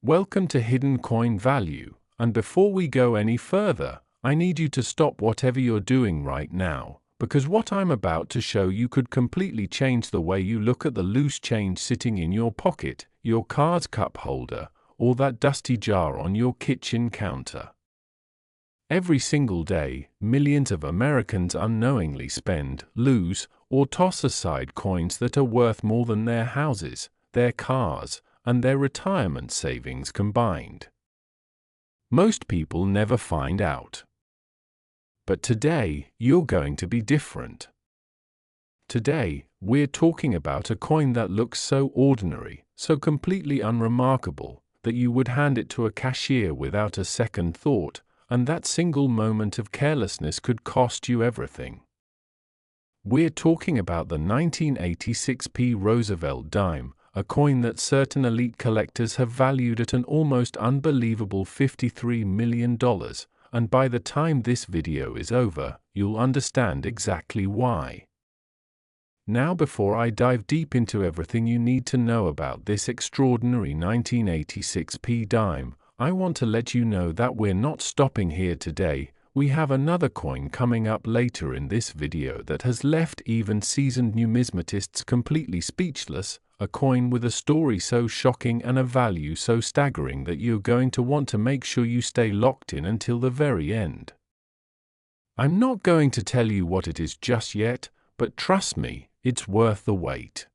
Welcome to Hidden Coin Value, and before we go any further, I need you to stop whatever you're doing right now, because what I'm about to show you could completely change the way you look at the loose change sitting in your pocket, your car's cup holder, or that dusty jar on your kitchen counter. Every single day, millions of Americans unknowingly spend, lose, or toss aside coins that are worth more than their houses, their cars, and their retirement savings combined. Most people never find out. But today, you're going to be different. Today, we're talking about a coin that looks so ordinary, so completely unremarkable, that you would hand it to a cashier without a second thought, and that single moment of carelessness could cost you everything. We're talking about the 1986 P Roosevelt Dime, a coin that certain elite collectors have valued at an almost unbelievable $53 million, and by the time this video is over, you'll understand exactly why. Now, before I dive deep into everything you need to know about this extraordinary 1986 P dime, I want to let you know that we're not stopping here today. We have another coin coming up later in this video that has left even seasoned numismatists completely speechless, a coin with a story so shocking and a value so staggering that you're going to want to make sure you stay locked in until the very end. I'm not going to tell you what it is just yet, but trust me, it's worth the wait.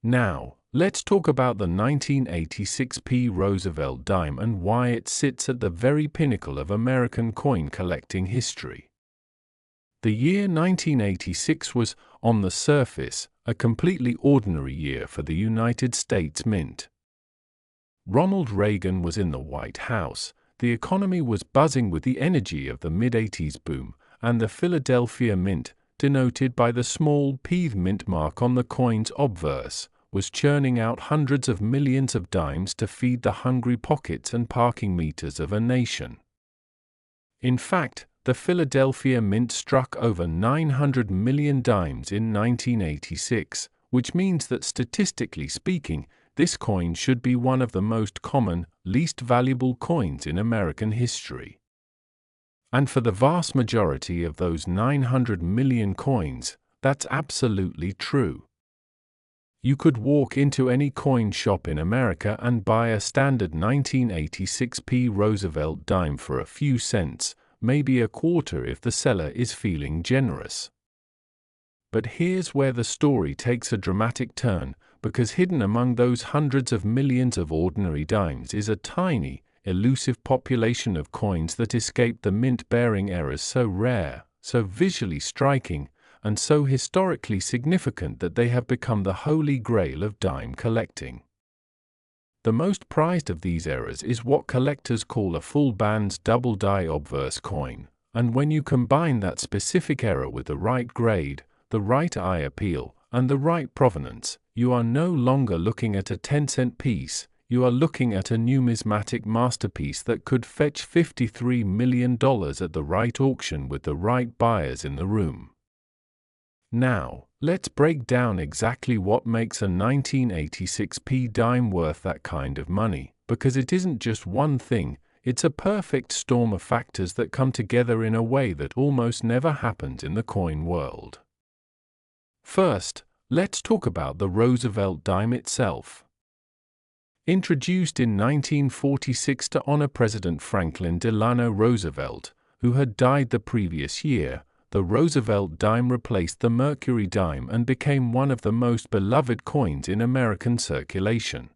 Now, let's talk about the 1986 P Roosevelt Dime and why it sits at the very pinnacle of American coin collecting history. The year 1986 was, on the surface, a completely ordinary year for the United States Mint. Ronald Reagan was in the White House, the economy was buzzing with the energy of the mid-80s boom, and the Philadelphia Mint, denoted by the small P mint mark on the coin's obverse, was churning out hundreds of millions of dimes to feed the hungry pockets and parking meters of a nation. In fact, the Philadelphia Mint struck over 900 million dimes in 1986, which means that statistically speaking, this coin should be one of the most common, least valuable coins in American history. And for the vast majority of those 900 million coins, that's absolutely true. You could walk into any coin shop in America and buy a standard 1986 P Roosevelt dime for a few cents, maybe a quarter if the seller is feeling generous. But here's where the story takes a dramatic turn, because hidden among those hundreds of millions of ordinary dimes is a tiny, elusive population of coins that escaped the mint-bearing errors so rare, so visually striking, and so historically significant that they have become the holy grail of dime collecting. The most prized of these errors is what collectors call a full-bands double-die obverse coin, and when you combine that specific error with the right grade, the right eye appeal, and the right provenance, you are no longer looking at a 10-cent piece, you are looking at a numismatic masterpiece that could fetch $53 million at the right auction with the right buyers in the room. Now, let's break down exactly what makes a 1986 P dime worth that kind of money, because it isn't just one thing, it's a perfect storm of factors that come together in a way that almost never happens in the coin world. First, let's talk about the Roosevelt dime itself. Introduced in 1946 to honor President Franklin Delano Roosevelt, who had died the previous year, the Roosevelt dime replaced the Mercury dime and became one of the most beloved coins in American circulation.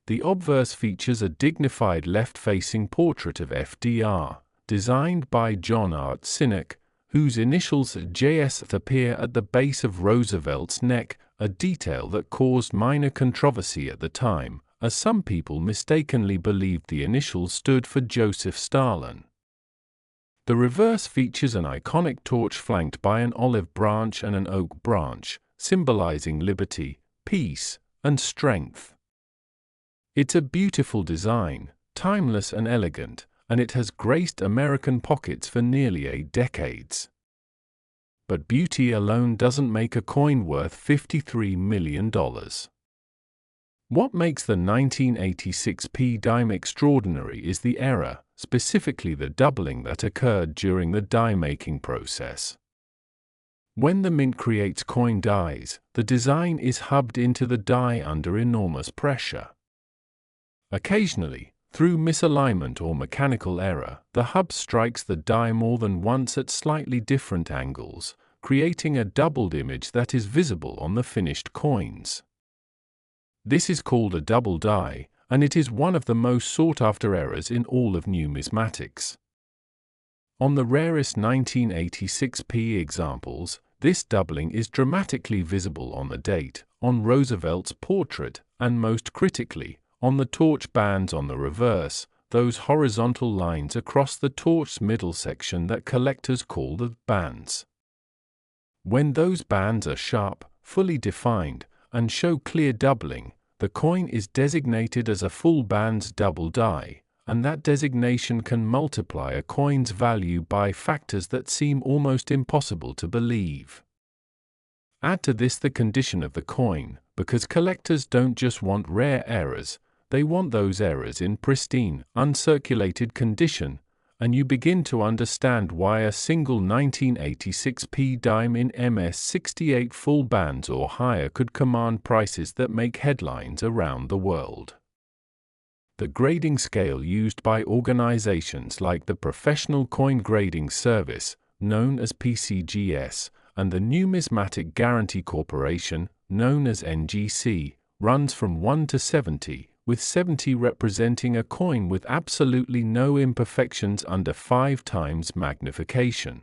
The obverse features a dignified left-facing portrait of FDR, designed by John Art Sinek, whose initials JS appear at the base of Roosevelt's neck, a detail that caused minor controversy at the time, as some people mistakenly believed the initials stood for Joseph Stalin. The reverse features an iconic torch flanked by an olive branch and an oak branch, symbolizing liberty, peace, and strength. It's a beautiful design, timeless and elegant, and it has graced American pockets for nearly 8 decades. But beauty alone doesn't make a coin worth $53 million. What makes the 1986 P dime extraordinary is the error, specifically the doubling that occurred during the die-making process. When the mint creates coin dies, the design is hubbed into the die under enormous pressure. Occasionally, through misalignment or mechanical error, the hub strikes the die more than once at slightly different angles, creating a doubled image that is visible on the finished coins. This is called a double die, and it is one of the most sought-after errors in all of numismatics. On the rarest 1986 P examples, this doubling is dramatically visible on the date, on Roosevelt's portrait, and most critically, on the torch bands on the reverse, those horizontal lines across the torch's middle section that collectors call the bands. When those bands are sharp, fully defined, and show clear doubling, the coin is designated as a full bands double die, and that designation can multiply a coin's value by factors that seem almost impossible to believe. Add to this the condition of the coin, because collectors don't just want rare errors, they want those errors in pristine, uncirculated condition, and you begin to understand why a single 1986 P dime in MS68 full bands or higher could command prices that make headlines around the world. The grading scale used by organizations like the Professional Coin Grading Service, known as PCGS, and the Numismatic Guarantee Corporation, known as NGC, runs from 1 to 70, with 70 representing a coin with absolutely no imperfections under 5 times magnification.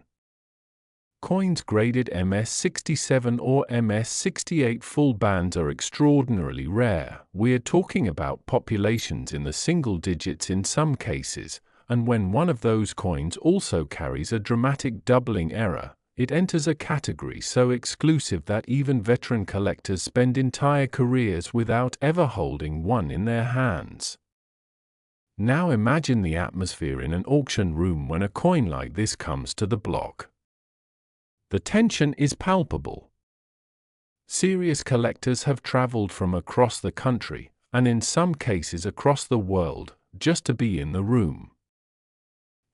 Coins graded MS67 or MS68 full bands are extraordinarily rare. We're talking about populations in the single digits in some cases, and when one of those coins also carries a dramatic doubling error, it enters a category so exclusive that even veteran collectors spend entire careers without ever holding one in their hands. Now imagine the atmosphere in an auction room when a coin like this comes to the block. The tension is palpable. Serious collectors have traveled from across the country, and in some cases across the world, just to be in the room.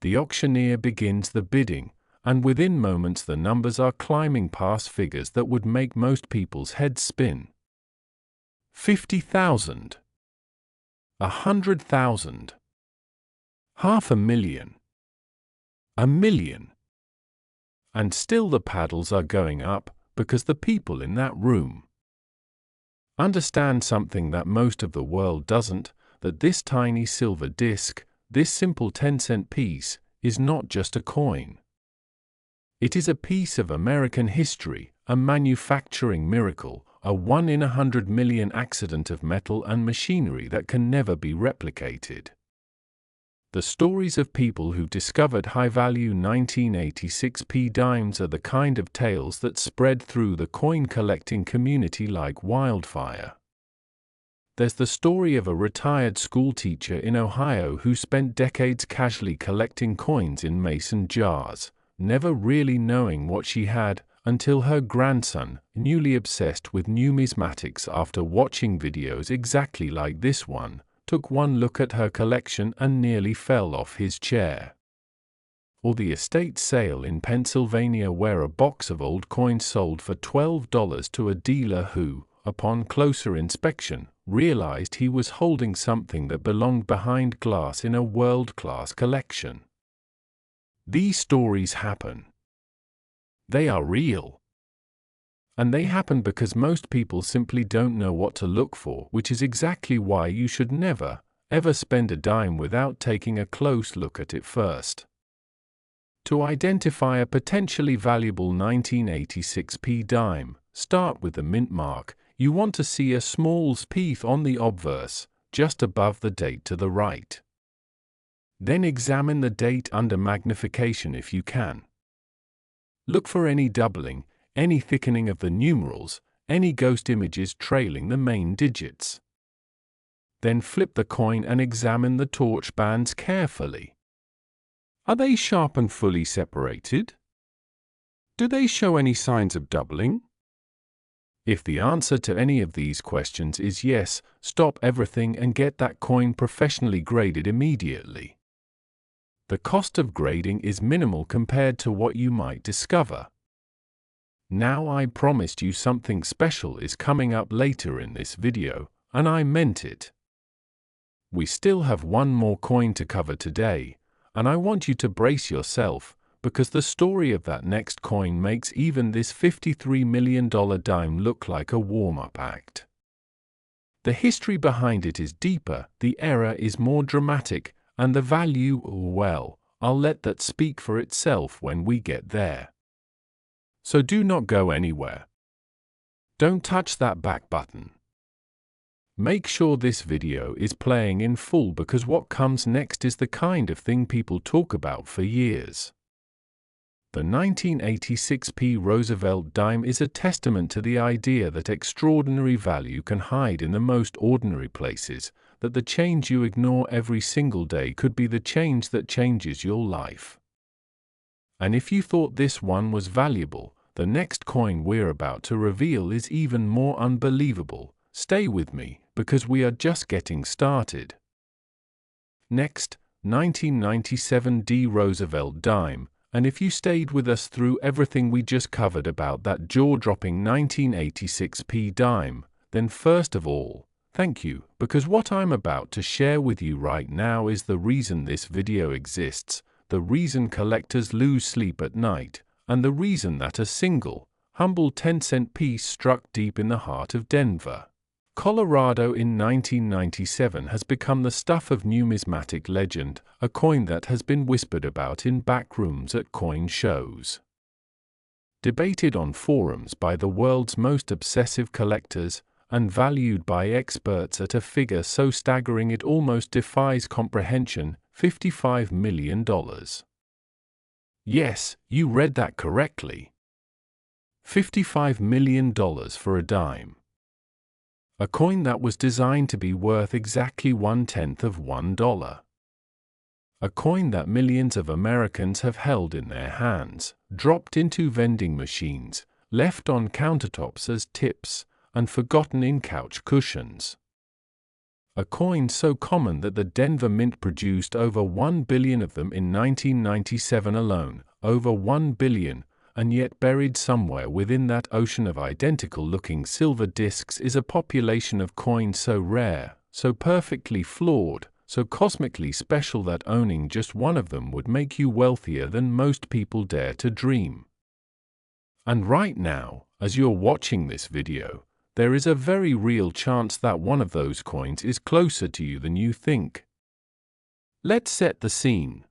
The auctioneer begins the bidding, and within moments the numbers are climbing past figures that would make most people's heads spin. 50,000. 100,000. 500,000. 1,000,000. And still the paddles are going up, because the people in that room understand something that most of the world doesn't, that this tiny silver disc, this simple 10-cent piece, is not just a coin. It is a piece of American history, a manufacturing miracle, a 1 in 100 million accident of metal and machinery that can never be replicated. The stories of people who discovered high-value 1986 P dimes are the kind of tales that spread through the coin-collecting community like wildfire. There's the story of a retired school teacher in Ohio who spent decades casually collecting coins in mason jars, never really knowing what she had, until her grandson, newly obsessed with numismatics after watching videos exactly like this one, took one look at her collection and nearly fell off his chair. Or the estate sale in Pennsylvania where a box of old coins sold for $12 to a dealer who, upon closer inspection, realized he was holding something that belonged behind glass in a world-class collection. These stories happen. They are real. And they happen because most people simply don't know what to look for, which is exactly why you should never, ever spend a dime without taking a close look at it first. To identify a potentially valuable 1986 P dime, start with the mint mark. You want to see a small spheith on the obverse, just above the date to the right. Then examine the date under magnification if you can. Look for any doubling, any thickening of the numerals, any ghost images trailing the main digits. Then flip the coin and examine the torch bands carefully. Are they sharp and fully separated? Do they show any signs of doubling? If the answer to any of these questions is yes, stop everything and get that coin professionally graded immediately. The cost of grading is minimal compared to what you might discover. Now, I promised you something special is coming up later in this video, and I meant it. We still have one more coin to cover today, and I want you to brace yourself, because the story of that next coin makes even this $53 million dime look like a warm-up act. The history behind it is deeper, the era is more dramatic, and the value, well, I'll let that speak for itself when we get there. So do not go anywhere. Don't touch that back button. Make sure this video is playing in full, because what comes next is the kind of thing people talk about for years. The 1986 P Roosevelt Dime is a testament to the idea that extraordinary value can hide in the most ordinary places, that the change you ignore every single day could be the change that changes your life. And if you thought this one was valuable, the next coin we're about to reveal is even more unbelievable. Stay with me, because we are just getting started. Next, 1997 D Roosevelt Dime. And if you stayed with us through everything we just covered about that jaw-dropping 1986 P dime, then first of all, thank you, because what I'm about to share with you right now is the reason this video exists, the reason collectors lose sleep at night, and the reason that a single, humble 10-cent piece struck deep in the heart of Denver, Colorado in 1997 has become the stuff of numismatic legend, a coin that has been whispered about in back rooms at coin shows. Debated on forums by the world's most obsessive collectors, and valued by experts at a figure so staggering it almost defies comprehension, $55 million. Yes, you read that correctly. $55 million for a dime. A coin that was designed to be worth exactly 1/10 of $1. A coin that millions of Americans have held in their hands, dropped into vending machines, left on countertops as tips, and forgotten in couch cushions. A coin so common that the Denver Mint produced over 1 billion of them in 1997 alone, over 1 billion. And yet buried somewhere within that ocean of identical-looking silver discs is a population of coins so rare, so perfectly flawed, so cosmically special that owning just one of them would make you wealthier than most people dare to dream. And right now, as you're watching this video, there is a very real chance that one of those coins is closer to you than you think. Let's set the scene.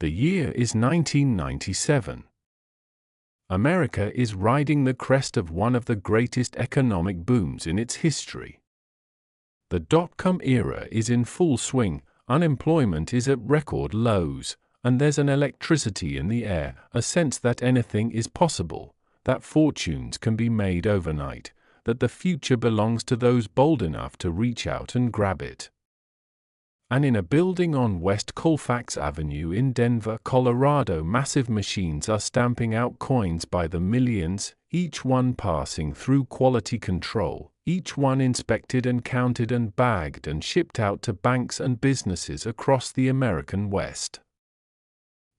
The year is 1997. America is riding the crest of one of the greatest economic booms in its history. The dot-com era is in full swing, unemployment is at record lows, and there's an electricity in the air, a sense that anything is possible, that fortunes can be made overnight, that the future belongs to those bold enough to reach out and grab it. And in a building on West Colfax Avenue in Denver, Colorado, massive machines are stamping out coins by the millions, each one passing through quality control, each one inspected and counted and bagged and shipped out to banks and businesses across the American West.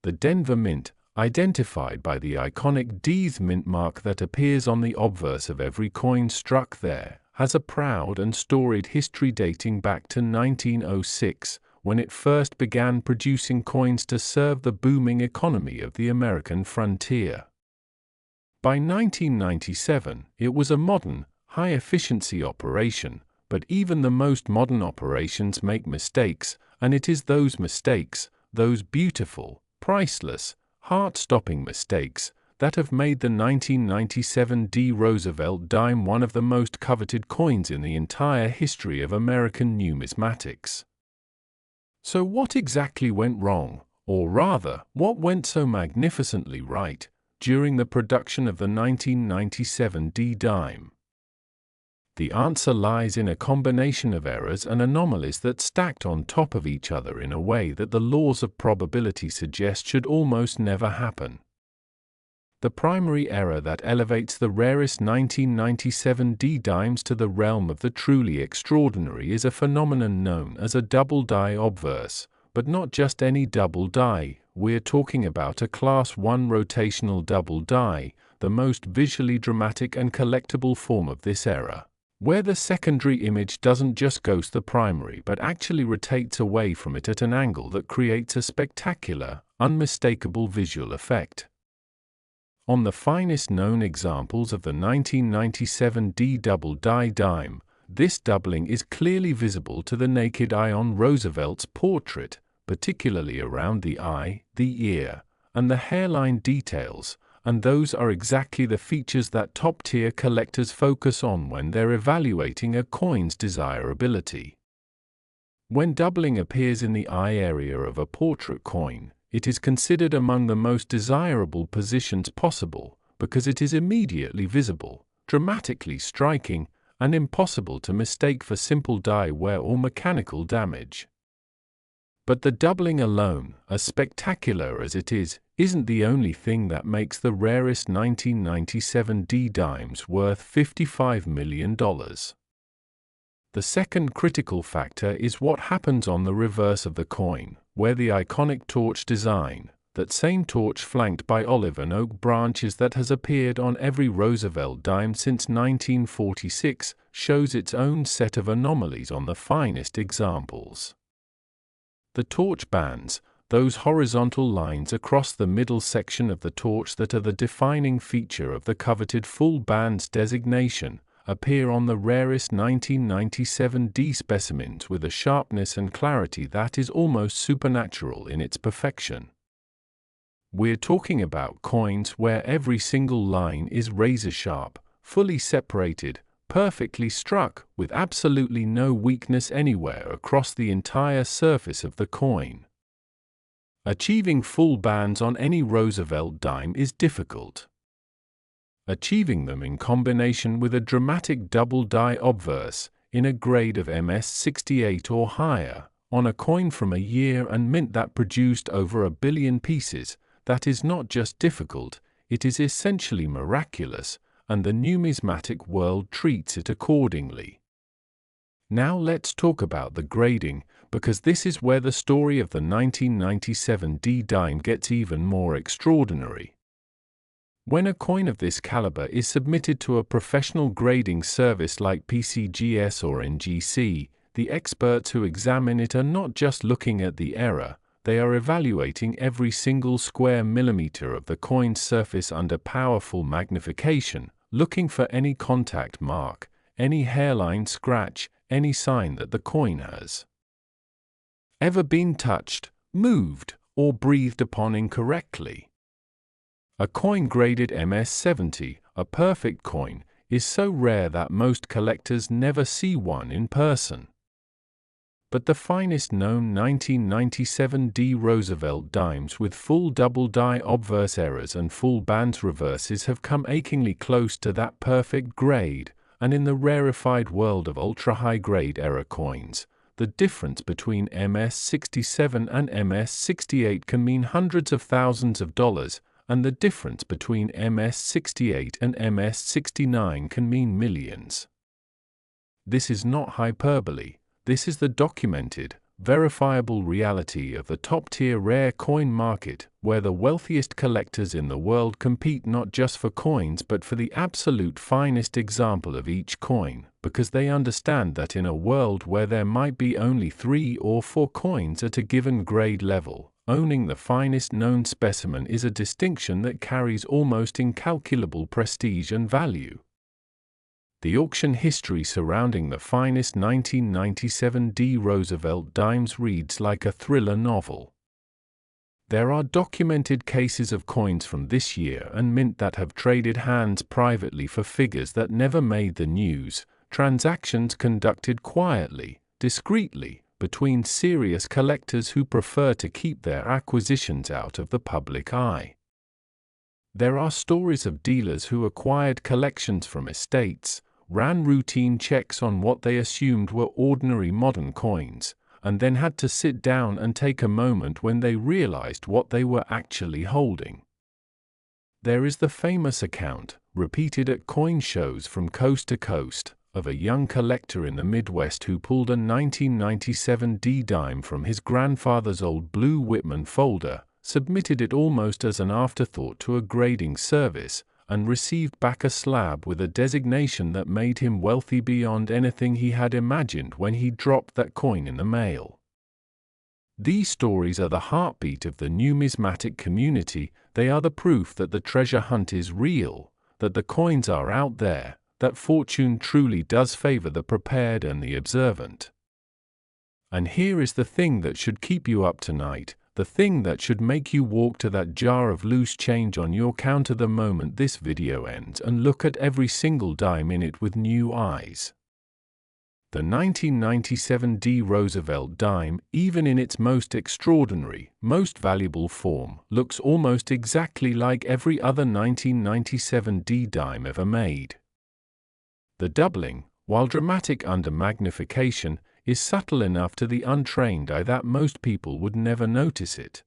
The Denver Mint, identified by the iconic D's mint mark that appears on the obverse of every coin struck there, has a proud and storied history dating back to 1906, when it first began producing coins to serve the booming economy of the American frontier. By 1997, it was a modern, high-efficiency operation, but even the most modern operations make mistakes, and it is those mistakes, those beautiful, priceless, heart-stopping mistakes, that have made the 1997 D Roosevelt Dime one of the most coveted coins in the entire history of American numismatics. So what exactly went wrong, or rather, what went so magnificently right, during the production of the 1997 D dime? The answer lies in a combination of errors and anomalies that stacked on top of each other in a way that the laws of probability suggest should almost never happen. The primary error that elevates the rarest 1997 D dimes to the realm of the truly extraordinary is a phenomenon known as a double die obverse, but not just any double die. We're talking about a Class 1 rotational double die, the most visually dramatic and collectible form of this era, where the secondary image doesn't just ghost the primary but actually rotates away from it at an angle that creates a spectacular, unmistakable visual effect. On the finest known examples of the 1997 D double die dime, this doubling is clearly visible to the naked eye on Roosevelt's portrait, particularly around the eye, the ear, and the hairline details, and those are exactly the features that top-tier collectors focus on when they're evaluating a coin's desirability. When doubling appears in the eye area of a portrait coin, it is considered among the most desirable positions possible because it is immediately visible, dramatically striking, and impossible to mistake for simple die wear or mechanical damage. But the doubling alone, as spectacular as it is, isn't the only thing that makes the rarest 1997 D dimes worth $55 million. The second critical factor is what happens on the reverse of the coin, where the iconic torch design, that same torch flanked by olive and oak branches that has appeared on every Roosevelt dime since 1946, shows its own set of anomalies on the finest examples. The torch bands, those horizontal lines across the middle section of the torch that are the defining feature of the coveted full bands designation, appear on the rarest 1997 D specimens with a sharpness and clarity that is almost supernatural in its perfection. We're talking about coins where every single line is razor-sharp, fully separated, perfectly struck, with absolutely no weakness anywhere across the entire surface of the coin. Achieving full bands on any Roosevelt dime is difficult. Achieving them in combination with a dramatic double die obverse, in a grade of MS-68 or higher, on a coin from a year and mint that produced over 1 billion pieces, that is not just difficult, it is essentially miraculous, and the numismatic world treats it accordingly. Now let's talk about the grading, because this is where the story of the 1997 D dime gets even more extraordinary. When a coin of this caliber is submitted to a professional grading service like PCGS or NGC, the experts who examine it are not just looking at the error, they are evaluating every single square millimeter of the coin's surface under powerful magnification, looking for any contact mark, any hairline scratch, any sign that the coin has ever been touched, moved, or breathed upon incorrectly. A coin graded MS-70, a perfect coin, is so rare that most collectors never see one in person. But the finest known 1997 D Roosevelt dimes with full double die obverse errors and full bands reverses have come achingly close to that perfect grade, and in the rarefied world of ultra-high grade error coins, the difference between MS-67 and MS-68 can mean hundreds of thousands of dollars, and the difference between MS-68 and MS-69 can mean millions. This is not hyperbole. This is the documented, verifiable reality of the top-tier rare coin market, where the wealthiest collectors in the world compete not just for coins but for the absolute finest example of each coin, because they understand that in a world where there might be only 3 or 4 coins at a given grade level, owning the finest known specimen is a distinction that carries almost incalculable prestige and value. The auction history surrounding the finest 1997 D Roosevelt dimes reads like a thriller novel. There are documented cases of coins from this year and mint that have traded hands privately for figures that never made the news, transactions conducted quietly, discreetly, between serious collectors who prefer to keep their acquisitions out of the public eye. There are stories of dealers who acquired collections from estates, ran routine checks on what they assumed were ordinary modern coins, and then had to sit down and take a moment when they realized what they were actually holding. There is the famous account, repeated at coin shows from coast to coast, of a young collector in the Midwest who pulled a 1997 D dime from his grandfather's old blue Whitman folder, submitted it almost as an afterthought to a grading service, and received back a slab with a designation that made him wealthy beyond anything he had imagined when he dropped that coin in the mail. These stories are the heartbeat of the numismatic community. They are the proof that the treasure hunt is real, that the coins are out there, that fortune truly does favor the prepared and the observant. And here is the thing that should keep you up tonight, the thing that should make you walk to that jar of loose change on your counter the moment this video ends and look at every single dime in it with new eyes. The 1997 D Roosevelt Dime, even in its most extraordinary, most valuable form, looks almost exactly like every other 1997 D dime ever made. The doubling, while dramatic under magnification, is subtle enough to the untrained eye that most people would never notice it.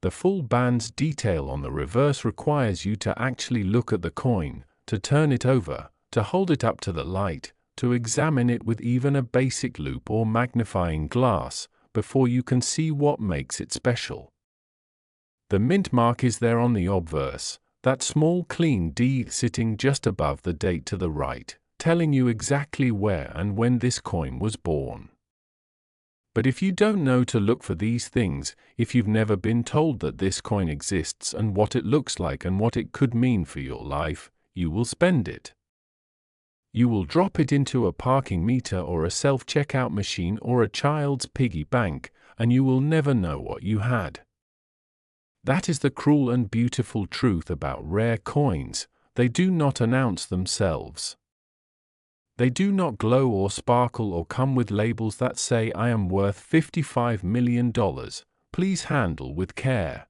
The full band's detail on the reverse requires you to actually look at the coin, to turn it over, to hold it up to the light, to examine it with even a basic loupe or magnifying glass, before you can see what makes it special. The mint mark is there on the obverse, that small clean D sitting just above the date to the right, telling you exactly where and when this coin was born. But if you don't know to look for these things, if you've never been told that this coin exists and what it looks like and what it could mean for your life, you will spend it. You will drop it into a parking meter or a self-checkout machine or a child's piggy bank, and you will never know what you had. That is the cruel and beautiful truth about rare coins. They do not announce themselves. They do not glow or sparkle or come with labels that say I am worth $55 million, please handle with care.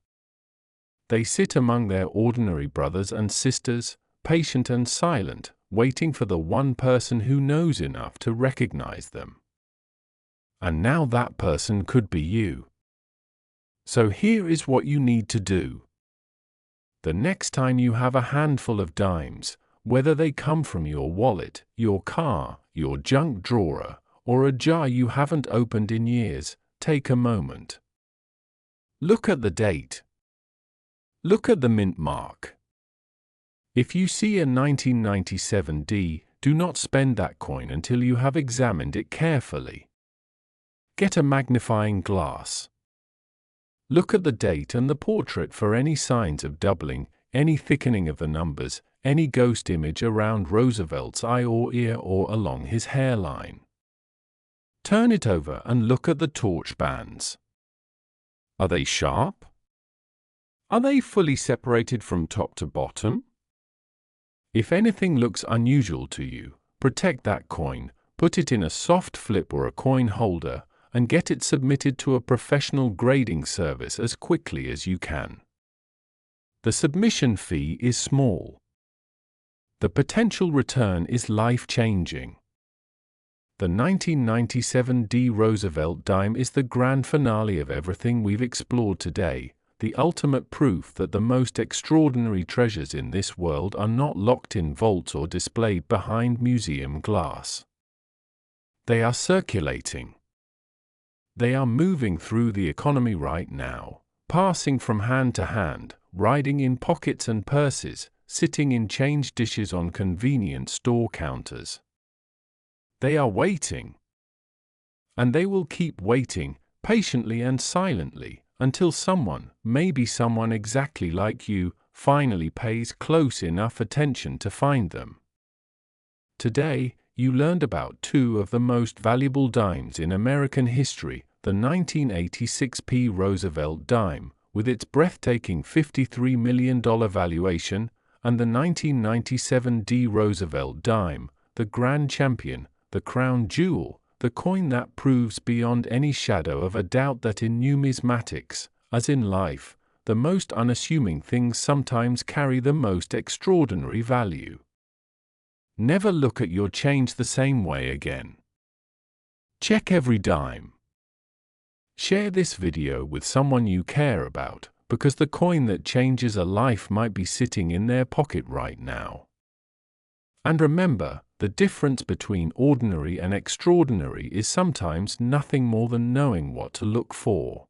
They sit among their ordinary brothers and sisters, patient and silent, waiting for the one person who knows enough to recognize them. And now that person could be you. So here is what you need to do. The next time you have a handful of dimes, whether they come from your wallet, your car, your junk drawer, or a jar you haven't opened in years, take a moment. Look at the date. Look at the mint mark. If you see a 1997 D, do not spend that coin until you have examined it carefully. Get a magnifying glass. Look at the date and the portrait for any signs of doubling, any thickening of the numbers, any ghost image around Roosevelt's eye or ear or along his hairline. Turn it over and look at the torch bands. Are they sharp? Are they fully separated from top to bottom? If anything looks unusual to you, protect that coin, put it in a soft flip or a coin holder, and get it submitted to a professional grading service as quickly as you can. The submission fee is small. The potential return is life-changing. The 1997 D Roosevelt Dime is the grand finale of everything we've explored today, the ultimate proof that the most extraordinary treasures in this world are not locked in vaults or displayed behind museum glass. They are circulating. They are moving through the economy right now, passing from hand to hand, riding in pockets and purses, sitting in change dishes on convenient store counters. They are waiting. And they will keep waiting, patiently and silently, until someone, maybe someone exactly like you, finally pays close enough attention to find them. Today, you learned about two of the most valuable dimes in American history, the 1986 P Roosevelt Dime, with its breathtaking $53 million valuation, and the 1997 D Roosevelt Dime, the grand champion, the crown jewel, the coin that proves beyond any shadow of a doubt that in numismatics, as in life, the most unassuming things sometimes carry the most extraordinary value. Never look at your change the same way again. Check every dime. Share this video with someone you care about, because the coin that changes a life might be sitting in their pocket right now. And remember, the difference between ordinary and extraordinary is sometimes nothing more than knowing what to look for.